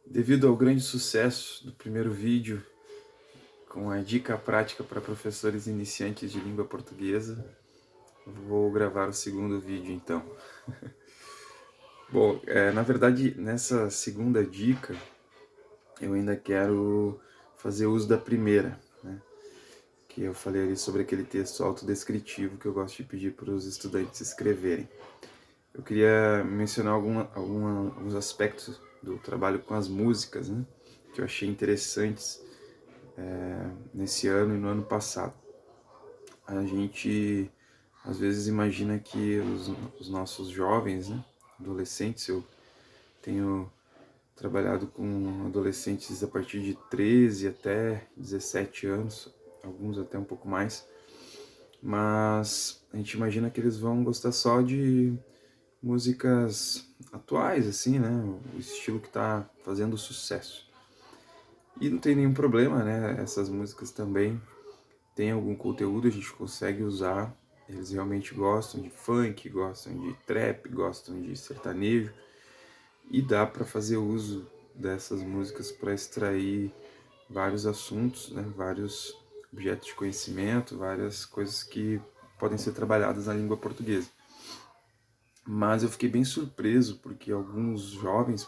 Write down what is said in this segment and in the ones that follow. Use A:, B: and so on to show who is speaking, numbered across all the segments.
A: Devido ao grande sucesso do primeiro vídeo com a dica prática para professores iniciantes de língua portuguesa, vou gravar o segundo vídeo então. Bom, na verdade, nessa segunda dica, eu ainda quero fazer uso da primeira, né? Que eu falei ali sobre aquele texto autodescritivo que eu gosto de pedir para os estudantes escreverem. Eu queria mencionar alguns aspectos do trabalho com as músicas, né? Que eu achei interessantes nesse ano e no ano passado. A gente às vezes imagina que os nossos jovens, né, adolescentes, eu tenho trabalhado com adolescentes a partir de 13 até 17 anos, alguns até um pouco mais, mas a gente imagina que eles vão gostar só de músicas atuais, assim, né, o estilo que está fazendo sucesso. E não tem nenhum problema, né, essas músicas também tem algum conteúdo, a gente consegue usar. Eles realmente gostam de funk, gostam de trap, gostam de sertanejo, e dá para fazer uso dessas músicas para extrair vários assuntos, né, vários objetos de conhecimento, várias coisas que podem ser trabalhadas na língua portuguesa. Mas eu fiquei bem surpreso porque alguns jovens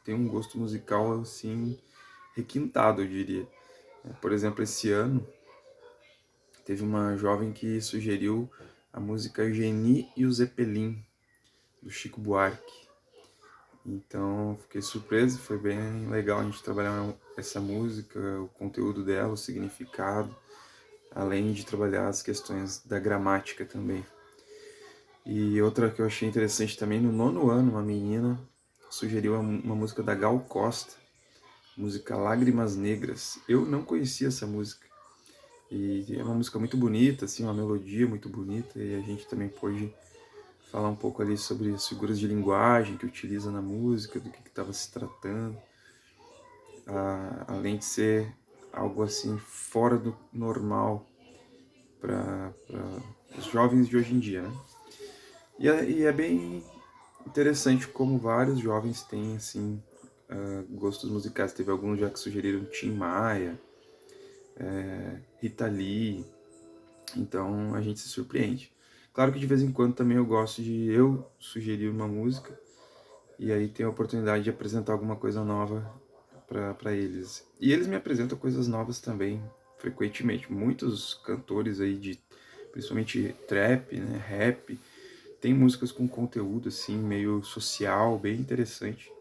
A: têm um gosto musical assim requintado, eu diria. Por exemplo, esse ano teve uma jovem que sugeriu a música Geni e o Zeppelin, do Chico Buarque. Então fiquei surpreso, foi bem legal a gente trabalhar essa música, o conteúdo dela, o significado, além de trabalhar as questões da gramática também. E outra que eu achei interessante também, no nono ano, uma menina sugeriu uma música da Gal Costa, música Lágrimas Negras. Eu não conhecia essa música. E é uma música muito bonita, assim, uma melodia muito bonita, e a gente também pôde falar um pouco ali sobre as figuras de linguagem que utiliza na música, do que estava se tratando, além de ser algo assim fora do normal para os jovens de hoje em dia, né? E é bem interessante como vários jovens têm assim gostos musicais. Teve alguns já que sugeriram Tim Maia, Rita Lee, então a gente se surpreende. Claro que de vez em quando também eu gosto de eu sugerir uma música e aí tenho a oportunidade de apresentar alguma coisa nova para eles. E eles me apresentam coisas novas também, frequentemente. Muitos cantores aí de, principalmente trap, né, rap, tem músicas com conteúdo assim, meio social, bem interessante.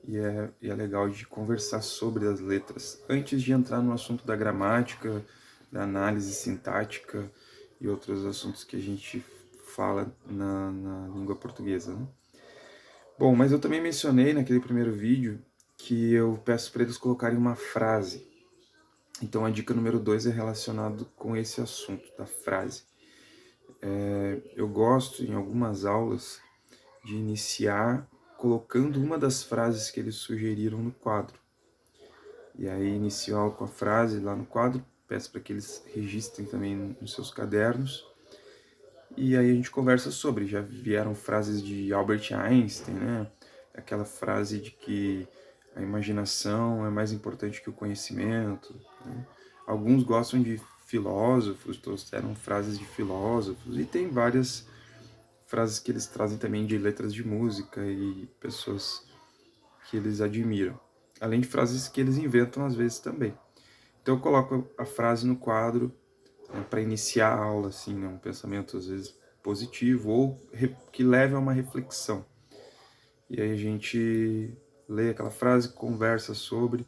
A: E é legal de conversar sobre as letras, antes de entrar no assunto da gramática, da análise sintática e outros assuntos que a gente fala na língua portuguesa, né? Bom, mas eu também mencionei naquele primeiro vídeo que eu peço para eles colocarem uma frase. Então a dica número 2 é relacionado com esse assunto da frase. Eu gosto, em algumas aulas, de iniciar colocando uma das frases que eles sugeriram no quadro. E aí inicio a aula com a frase lá no quadro, peço para que eles registrem também nos seus cadernos. E aí a gente conversa sobre, já vieram frases de Albert Einstein, né? Aquela frase de que a imaginação é mais importante que o conhecimento, né? Alguns gostam de filósofos, trouxeram frases de filósofos, e tem várias frases que eles trazem também de letras de música e pessoas que eles admiram. Além de frases que eles inventam às vezes também. Então eu coloco a frase no quadro, né, para iniciar a aula, assim, né, um pensamento às vezes positivo ou que leve a uma reflexão. E aí a gente lê aquela frase, conversa sobre.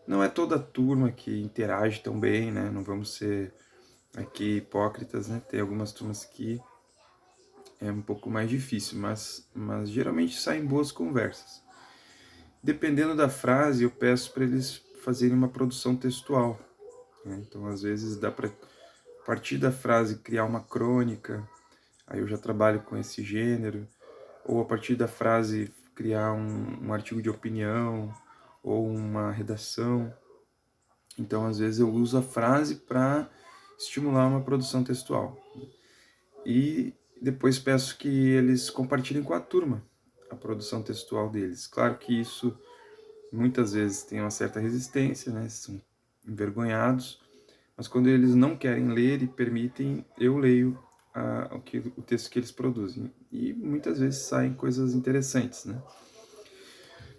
A: Não é toda a turma que interage tão bem, né? Não vamos ser aqui hipócritas, né? Tem algumas turmas que é um pouco mais difícil, mas geralmente saem boas conversas. Dependendo da frase, eu peço para eles fazerem uma produção textual, né? Então, às vezes, dá para, a partir da frase, criar uma crônica, aí eu já trabalho com esse gênero, ou a partir da frase, criar um artigo de opinião, ou uma redação. Então, às vezes, eu uso a frase para estimular uma produção textual. E depois peço que eles compartilhem com a turma a produção textual deles. Claro que isso muitas vezes têm uma certa resistência, né? São envergonhados, mas quando eles não querem ler e permitem, eu leio o texto que eles produzem. E muitas vezes saem coisas interessantes, né?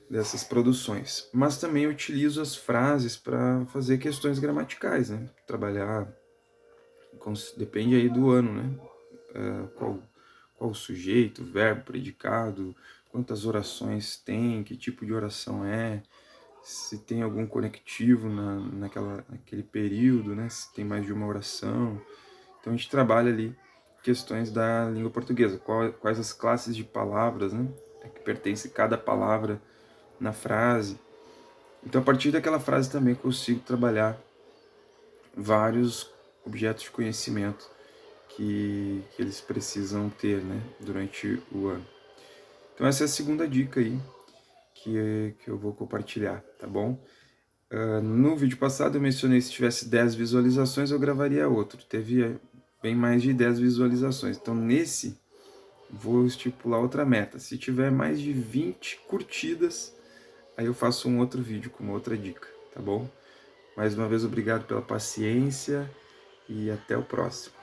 A: Dessas produções. Mas também utilizo as frases para fazer questões gramaticais, né? Trabalhar, depende aí do ano, né? Qual o sujeito, verbo, predicado, quantas orações tem, que tipo de oração é, se tem algum conectivo naquele período, né? Se tem mais de uma oração. Então a gente trabalha ali questões da língua portuguesa, quais as classes de palavras, né? A que pertence cada palavra na frase. Então a partir daquela frase também consigo trabalhar vários objetos de conhecimento que eles precisam ter, né, durante o ano. Então essa é a segunda dica aí que eu vou compartilhar, tá bom? No vídeo passado eu mencionei que se tivesse 10 visualizações eu gravaria outro. Teve bem mais de 10 visualizações. Então nesse vou estipular outra meta. Se tiver mais de 20 curtidas, aí eu faço um outro vídeo com uma outra dica, tá bom? Mais uma vez obrigado pela paciência e até o próximo.